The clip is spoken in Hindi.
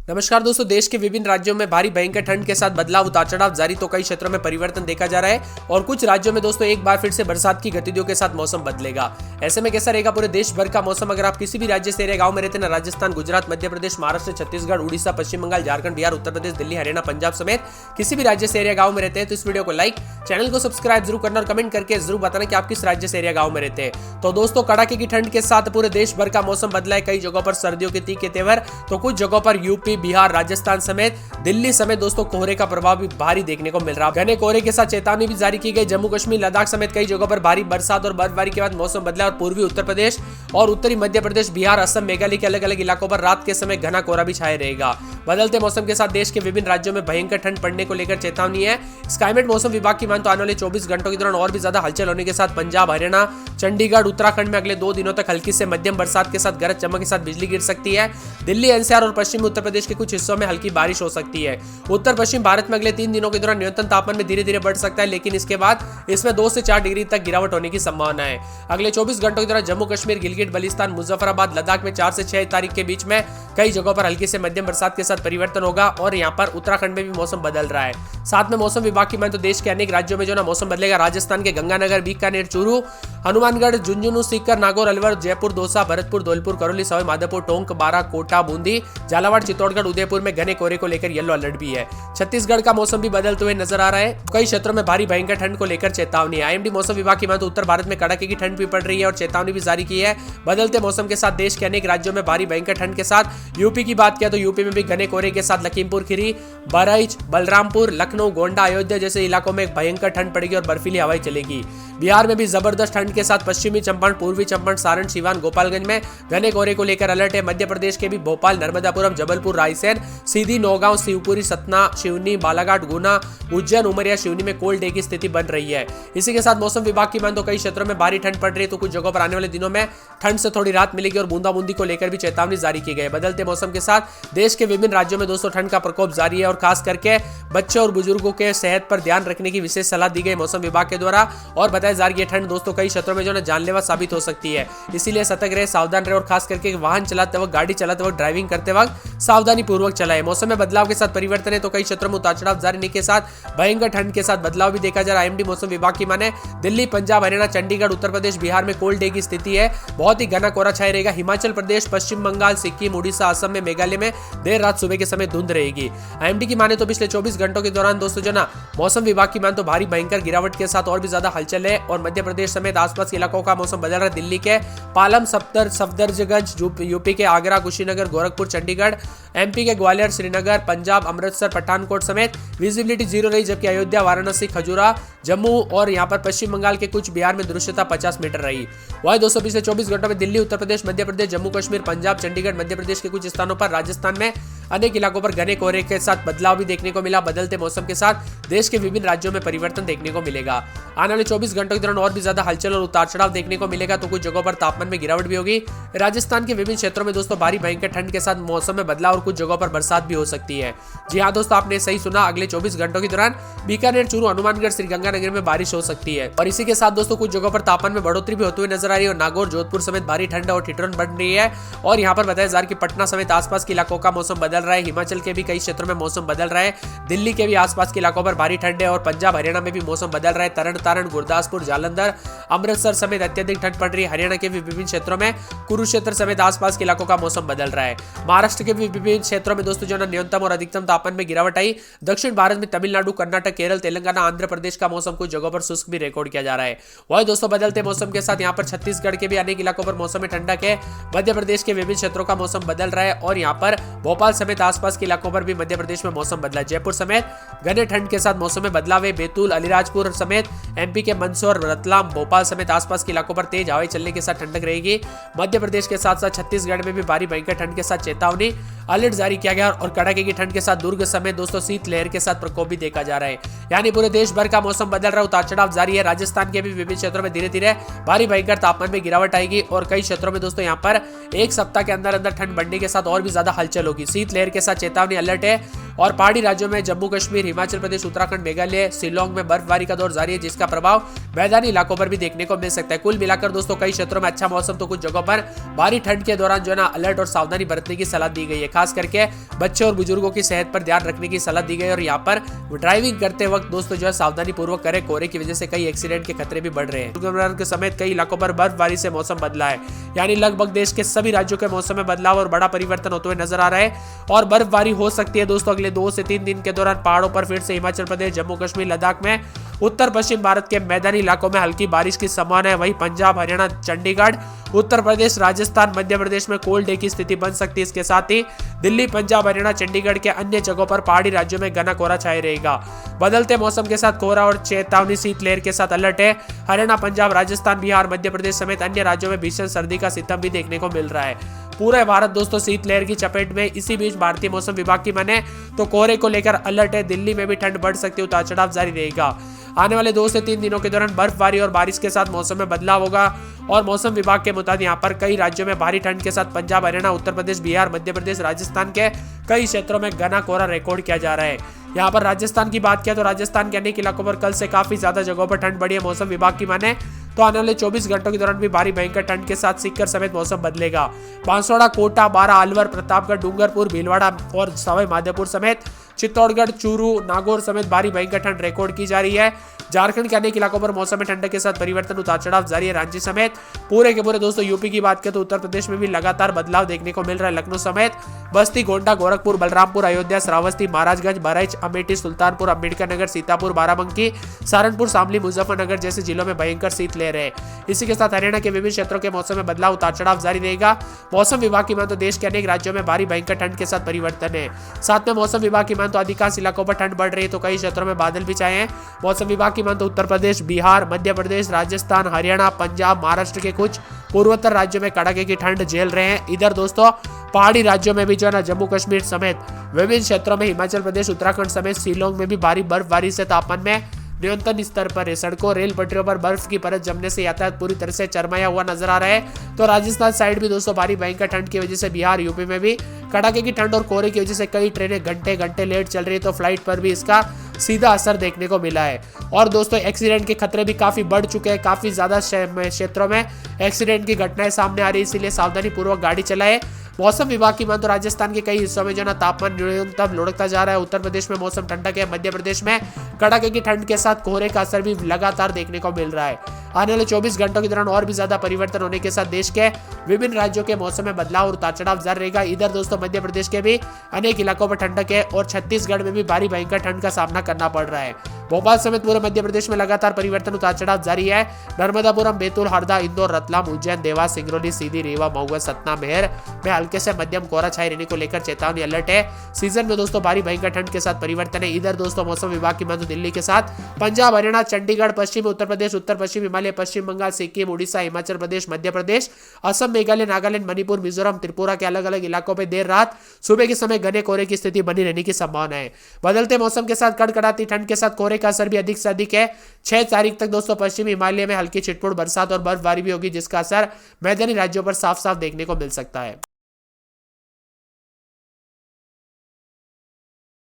नमस्कार दोस्तों, देश के विभिन्न राज्यों में भारी भयंकर ठंड के साथ बदलाव उतार चढ़ाव जारी, तो कई क्षेत्रों में परिवर्तन देखा जा रहा है और कुछ राज्यों में दोस्तों एक बार फिर से बरसात की गतिविधियों के साथ मौसम बदलेगा। ऐसे में कैसा रहेगा पूरे देश भर का मौसम? अगर आप किसी भी राज्य से एरिया गांव में रहते हैं ना, राजस्थान, गुजरात, मध्य प्रदेश, महाराष्ट्र, छत्तीसगढ़, उड़ीसा, पश्चिम बंगाल, झारखंड, बिहार, उत्तर प्रदेश, दिल्ली, हरियाणा, पंजाब समेत किसी भी राज्य से एरिया गांव में रहते हैं तो इस वीडियो को लाइक, चैनल को सब्सक्राइब जरूर करना और कमेंट करके जरूर बताना कि आप किस राज्य से एरिया गांव में रहते हैं। तो दोस्तों, कड़ाके की ठंड के साथ पूरे देश भर का मौसम बदला है। कई जगहों पर सर्दियों के तीखे तेवर, तो कुछ जगहों पर यूपी, बिहार, राजस्थान समेत दिल्ली समेत दोस्तों कोहरे का प्रभाव भी भारी देखने को मिल रहा है। घने कोहरे के साथ चेतावनी भी जारी की गई। जम्मू कश्मीर, लद्दाख समेत कई जगहों पर भारी बरसात और बर्फबारी के बाद मौसम बदला और पूर्वी उत्तर प्रदेश और उत्तरी मध्य प्रदेश, बिहार, असम, मेघालय के अलग अलग इलाकों पर रात के समय घना कोहरा भी छाया रहेगा। बदलते मौसम के साथ देश के विभिन्न राज्यों में भयंकर ठंड पड़ने को लेकर चेतावनी है। स्काईमेट मौसम विभाग की मान तो आने वाले 24 घंटों के दौरान और भी ज्यादा हलचल होने के साथ पंजाब, हरियाणा, चंडीगढ़, उत्तराखंड में अगले 2 दिनों तक हल्की से मध्यम बरसात के साथ गरज चमक के साथ बिजली गिर सकती है। दिल्ली, एनसीआर और पश्चिमी उत्तर प्रदेश के कुछ हिस्सों में हल्की बारिश हो सकती है। उत्तर पश्चिम भारत में अगले 3 दिनों के दौरान न्यूनतम तापमान में धीरे धीरे बढ़ सकता है, लेकिन इसके बाद इसमें 2 से 4 डिग्री तक गिरावट होने की संभावना है। अगले 24 घंटों के दौरान जम्मू कश्मीर, गिलगित बल्तिस्तान, मुजफ्फराबाद, लद्दाख में 4 से 6 तारीख के बीच में कई जगहों पर हल्की से मध्यम बरसात के साथ परिवर्तन होगा और यहाँ पर उत्तराखंड में भी मौसम बदल रहा है। साथ में मौसम विभाग की मान तो देश के अनेक राज्यों में जो ना मौसम बदलेगा। राजस्थान के गंगानगर, बीकानेर, चूरू, हनुमानगढ़, झुंझुनू, सीकर, नागौर, अलवर, जयपुर, दौसा, भरतपुर, धौलपुर, करौली, सवाई माधोपुर, टोंक, बारा, कोटा, बूंदी, झालावाड़, चित्तौड़गढ़, उदयपुर में घने कोहरे को लेकर येलो अलर्ट भी है। छत्तीसगढ़ का मौसम भी बदलते हुए नजर आ रहा है। कई क्षेत्रों में भारी भयंकर ठंड को लेकर चेतावनी है। आईएमडी मौसम विभाग की मान तो उत्तर भारत में कड़ाके की ठंड भी पड़ रही है और चेतावनी भी जारी की है। बदलते मौसम के साथ देश के अनेक राज्यों में भारी भयंकर ठंड के साथ यूपी की बात किया तो यूपी में भी घने कोहरे के साथ लखीमपुर खीरी, बहराइच, बलरामपुर, लखनऊ, गोंडा, अयोध्या जैसे इलाकों में भयंकर ठंड पड़ेगी और बर्फीली हवाएं चलेगी। बिहार में भी जबरदस्त ठंड के साथ पश्चिमी चंपारण, पूर्वी चंपारण, सारण, सीवान, गोपालगंज में घने कोहरे को लेकर अलर्ट है। मध्य प्रदेश के भी भोपाल, नर्मदापुरम, जबलपुर, रायसेन, सीधी, नौगांव, शिवपुरी, सतना, सिवनी, बालाघाट, गुना, उज्जैन, उमरिया, सिवनी में कोल्ड डे की स्थिति बन रही है। इसी के साथ मौसम विभाग की मान तो कई क्षेत्रों में भारी ठंड पड़ रही है, तो कुछ जगहों पर आने वाले दिनों में ठंड से थोड़ी राहत मिलेगी और बूंदाबूंदी को लेकर भी चेतावनी जारी की गई। बदलते मौसम के साथ देश के विभिन्न राज्यों में दोस्तों ठंड का प्रकोप जारी है और खास करके बच्चों और बुजुर्गों के सेहत पर ध्यान रखने की विशेष सलाह दी गई मौसम विभाग के द्वारा। और बताया जा रही है ठंड दोस्तों कई क्षेत्रों में जो है जानलेवा साबित हो सकती है, इसीलिए सतर्क रहे, सावधान रहे और खास करके वाहन चलाते वक्त, गाड़ी चलाते वक्त, ड्राइविंग करते वक्त सावधानी पूर्वक चलाएं। मौसम में बदलाव के साथ परिवर्तन है तो कई क्षेत्रों में उतार चढ़ाव जारी के साथ भयंकर ठंड के साथ बदलाव भी देखा जा रहा है। आईएमडी मौसम विभाग की माने दिल्ली, पंजाब, हरियाणा, चंडीगढ़, उत्तर प्रदेश, बिहार में कोल्ड डे की स्थिति है। बहुत ही घना कोहरा छाया रहेगा। हिमाचल प्रदेश, पश्चिम बंगाल, सिक्किम, उड़ीसा, असम में, मेघालय में देर रात सुबह के समय धुंध रहेगी। आईएमडी की माने तो पिछले 24 घंटों के दौरान दोस्तों जो ना मौसम विभाग की मान तो भारी भयंकर गिरावट के साथ और भी ज्यादा हलचल है और मध्य प्रदेश समेत आसपास के इलाकों का मौसम बदल रहा है। दिल्ली के पालम, सफदरजंग, यूपी के आगरा, कुशीनगर, गोरखपुर, चंडीगढ़, एमपी के ग्वालियर, श्रीनगर, पंजाब, अमृतसर, पठानकोट समेत विजिबिलिटी 0 रही, जबकि अयोध्या, वाराणसी, खजुरा, जम्मू और यहां पर पश्चिम बंगाल के कुछ बिहार में दृश्यता 50 मीटर रही। वही दोस्तों पिछले 24 घंटों में दिल्ली, उत्तर प्रदेश, मध्य प्रदेश, जम्मू कश्मीर, पंजाब, चंडीगढ़, मध्य प्रदेश के कुछ स्थानों पर, राजस्थान में अनेक इलाकों पर घने कोहरे के साथ बदलाव भी देखने को मिला। बदलते मौसम के साथ देश के विभिन्न राज्यों में परिवर्तन देखने को मिलेगा। आने वाले 24 घंटों के दौरान और भी ज्यादा हलचल और उतार चढ़ाव देखने को मिलेगा, तो कुछ जगहों पर तापमान में गिरावट भी होगी। राजस्थान के विभिन्न क्षेत्रों में दोस्तों भारी भयंकर ठंड के साथ मौसम में बदलाव और कुछ जगहों पर बरसात भी हो सकती है। जी हाँ दोस्तों, आपने सही सुना, अगले 24 घंटों के दौरान बीकानेर, चूरू, हनुमानगढ़, श्रीगंगानगर में बारिश हो सकती है और इसी के साथ दोस्तों कुछ जगहों पर तापमान में बढ़ोतरी भी होती हुई नजर आ रही है और नागौर, जोधपुर समेत भारी ठंड और ठिठुरन बढ़ रही है। और यहाँ पर बताया जा रहा है कि पटना समेत आसपास के इलाकों का मौसम बदल रहा है। हिमाचल के भी कई क्षेत्रों में मौसम बदल रहा है। दिल्ली के भी आसपास के इलाकों पर भारी ठंड है और पंजाब, हरियाणा में भी मौसम बदल रहा है। तरन तारण, गुरदासपुर, जालंधर, अमृतसर समेत अत्यधिक ठंड पड़ रही है। हरियाणा के भी विभिन्न क्षेत्रों में, कुरुक्षेत्र समेत आसपास के इलाकों का मौसम बदल रहा है। महाराष्ट्र के भी विभिन्न क्षेत्रों में दोस्तों जो न्यूनतम और अधिकतम तापमान में गिरावट आई। दक्षिण भारत में तमिलनाडु, कर्नाटक, केरल, तेलंगाना, आंध्र प्रदेश का मौसम कुछ जगहों पर शुष्क भी रिकॉर्ड किया जा रहा है। वही दोस्तों बदलते मौसम के साथ यहाँ पर छत्तीसगढ़ के भी अनेक इलाकों पर मौसम में ठंडक है। मध्य प्रदेश के विभिन्न क्षेत्रों का मौसम बदल रहा है और यहाँ पर भोपाल समेत आसपास के इलाकों पर भी मध्य प्रदेश में मौसम बदला। जयपुर समेत घने ठंड के साथ मौसम में बदलाव है। बैतूल, अलीराजपुर समेत एमपी के मंदसौर, रतलाम, भोपाल समेत आसपास के इलाकों पर तेज हवाएं चलने के साथ ठंडक रहेगी। मध्य प्रदेश के साथ साथ छत्तीसगढ़ में भी भारी भयंकर ठंड के साथ चेतावनी अलर्ट जारी किया गया और कड़ाके की ठंड के साथ दुर्ग समेत दोस्तों शीतलहर के साथ प्रकोप भी देखा जा रहा है। यानी पूरे देश भर का मौसम बदल रहा है, उतार चढ़ाव जारी है। राजस्थान के भी विभिन्न क्षेत्रों में धीरे धीरे भारी भयंकर तापमान में गिरावट आएगी और कई क्षेत्रों में दोस्तों यहाँ पर एक सप्ताह के अंदर अंदर ठंड बढ़ने के साथ और भी ज्यादा हलचल होगी। शीतलहर शीतलहर के साथ चेतावनी अलर्ट है। और पहाड़ी राज्यों में जम्मू कश्मीर, हिमाचल प्रदेश, उत्तराखंड, मेघालय, शिलोंग में बर्फबारी का दौर जारी है, जिसका प्रभाव मैदानी इलाकों पर भी देखने को मिल सकता है। कुल मिलाकर दोस्तों कई क्षेत्रों में अच्छा मौसम, तो कुछ जगहों पर भारी ठंड के दौरान जो है ना अलर्ट और सावधानी बरतने की सलाह दी गई है। खास करके बच्चे और बुजुर्गों की सेहत पर ध्यान रखने की सलाह दी गई है। और यहाँ पर ड्राइविंग करते वक्त दोस्तों जो है सावधानी पूर्वक करें। कोहरे की वजह से कई एक्सीडेंट के खतरे भी बढ़ रहे हैं। के समेत कई इलाकों पर बर्फबारी से मौसम बदला है, यानी लगभग देश के सभी राज्यों के मौसम में बदलाव और बड़ा परिवर्तन होते हुए नजर आ रहा है। और बर्फबारी हो सकती है दोस्तों अगले 2 से 3 दिन के दौरान पहाड़ों पर फिर से हिमाचल प्रदेश, जम्मू कश्मीर, लद्दाख में, उत्तर पश्चिम भारत के मैदानी इलाकों में हल्की बारिश की संभावना है। वहीं पंजाब, हरियाणा, चंडीगढ़, उत्तर प्रदेश, राजस्थान, मध्य प्रदेश में कोल्ड डे की स्थिति बन सकती है। इसके साथ ही दिल्ली, पंजाब, हरियाणा, चंडीगढ़ के अन्य जगहों पर पहाड़ी राज्यों में घना कोहरा छाए रहेगा। बदलते मौसम के साथ कोहरा और चेतावनी शीतलहर के साथ अलर्ट है। हरियाणा, पंजाब, राजस्थान, बिहार, मध्य प्रदेश समेत अन्य राज्यों में भीषण सर्दी का सितम भी देखने को मिल रहा है। पूरा भारत दोस्तों शीतलहर की चपेट में। इसी बीच भारतीय मौसम विभाग की माने तो कोहरे को लेकर अलर्ट है। दिल्ली में भी ठंड बढ़ सकती है, उतार चढ़ाव जारी रहेगा। आने वाले 2 से 3 दिनों के दौरान बर्फबारी और बारिश के साथ मौसम में बदलाव होगा। और मौसम विभाग के मुताबिक यहाँ पर कई राज्यों में भारी ठंड के साथ पंजाब, हरियाणा, उत्तर प्रदेश, बिहार, मध्य प्रदेश, राजस्थान के कई क्षेत्रों में घना कोहरा रिकॉर्ड किया जा रहा है। यहाँ पर राजस्थान की बात किया तो राजस्थान के अनेक इलाकों पर कल से काफी ज्यादा जगहों पर ठंड बढ़ी है। मौसम विभाग की माने तो आने वाले 24 घंटों के दौरान भी भारी भयंकर ठंड के साथ सीकर समेत मौसम बदलेगा। बांसवाड़ा, कोटा, बारा, अलवर, प्रतापगढ़, डूंगरपुर, भीलवाड़ा और सवाई माधोपुर समेत चित्तौड़गढ़, चूरू, नागौर समेत भारी भयंकर ठंड रिकॉर्ड की जा रही है। झारखंड के अनेक इलाकों पर मौसम में ठंडक के साथ परिवर्तन, उतार चढ़ाव जारी है। रांची समेत पूरे के पूरे दोस्तों यूपी की बात करें तो उत्तर प्रदेश में भी लगातार बदलाव देखने को मिल रहा है। लखनऊ समेत बस्ती, गोंडा, गोरखपुर, बलरामपुर, अयोध्या, श्रावस्ती, महाराजगंज, बहराइच, अमेठी, सुल्तानपुर, अम्बेडकर नगर, सीतापुर, बाराबंकी, सहारनपुर, शामली, मुजफ्फरनगर जैसे जिलों में भयंकर शीतलहर है। इसी के साथ हरियाणा के विभिन्न क्षेत्रों के मौसम में बदलाव, उतार चढ़ाव जारी रहेगा। मौसम विभाग की मान तो देश के अनेक राज्यों में भारी भयंकर ठंड के साथ परिवर्तन है। साथ में मौसम विभाग की मान तो अधिकांश इलाकों पर ठंड बढ़ रही है, तो कई क्षेत्रों में बादल भी छाए हैं। मौसम विभाग की मान तो उत्तर प्रदेश, बिहार, मध्य प्रदेश, राजस्थान, हरियाणा, पंजाब, महाराष्ट्र के कुछ पूर्वोत्तर राज्यों में कड़ाके की ठंड झेल रहे हैं। इधर दोस्तों पहाड़ी राज्यों में भी जो है ना जम्मू कश्मीर समेत विभिन्न क्षेत्रों में, हिमाचल प्रदेश, उत्तराखंड समेत शिलोंग में भी भारी बर्फबारी से तापमान में न्यूनतम स्तर पर है। सड़कों, रेल पटरियों पर बर्फ की परत जमने से यातायात पूरी तरह से चरमाया हुआ नजर आ रहा है। तो राजस्थान साइड भी दोस्तों भारी भयंकर ठंड की वजह से बिहार, यूपी में भी कड़ाके की ठंड और कोहरे की वजह से कई ट्रेनें घंटे घंटे लेट चल रही है। तो फ्लाइट पर भी इसका सीधा असर देखने को मिला है। और दोस्तों एक्सीडेंट के खतरे भी काफी बढ़ चुके हैं। काफी ज्यादा क्षेत्रों में एक्सीडेंट की घटनाएं सामने आ रही है, इसीलिए सावधानी पूर्वक गाड़ी चलाएं। मौसम विभाग की मान तो राजस्थान के कई हिस्सों में जो ना तापमान न्यूनतम लुढ़कता जा रहा है। उत्तर प्रदेश में मौसम ठंडक है। मध्य प्रदेश में कड़ाके की ठंड के साथ कोहरे का असर भी लगातार देखने को मिल रहा है। आने वाले 24 घंटों के दौरान और भी ज्यादा परिवर्तन होने के साथ देश के विभिन्न राज्यों के मौसम में बदलाव और उतार चढ़ाव जारी रहेगा। इधर दोस्तों मध्य प्रदेश के भी अनेक इलाकों पर ठंडक है और छत्तीसगढ़ में भी भारी भयंकर ठंड का सामना करना पड़ रहा है। भोपाल समेत पूरे मध्य प्रदेश में लगातार परिवर्तन, उतार चढ़ाव जारी है। नर्मदापुरम, बैतूल, हरदा, इंदौर, रतलाम, उज्जैन, देवास, सिंगरौली, सीधी, रीवा, महुआ, सतना, मेहर में हल्के से मध्यम कोहरा छाए रहने को लेकर चेतावनी अलर्ट है। सीजन में दोस्तों भारी भयंकर ठंड के साथ परिवर्तन है। इधर दोस्तों मौसम विभाग की मान तो दिल्ली के साथ पंजाब, हरियाणा, चंडीगढ़, पश्चिमी उत्तर प्रदेश, उत्तर पश्चिम हिमालय, पश्चिम बंगाल, सिक्किम, उड़ीसा, हिमाचल प्रदेश, मध्य प्रदेश, असम, मेघालय, नागालैंड, मणिपुर, मिजोरम, त्रिपुरा के अलग अलग इलाकों में देर रात सुबह के समय घने कोहरे की स्थिति बनी रहने की संभावना है। बदलते मौसम के साथ कड़कड़ाती ठंड के साथ कोहरे का असर भी अधिक से अधिक है। 6 तारीख तक दोस्तों पश्चिमी हिमालय में हल्की छिटपुट बरसात और बर्फबारी भी होगी, जिसका असर मैदानी राज्यों पर साफ साफ देखने को मिल सकता है।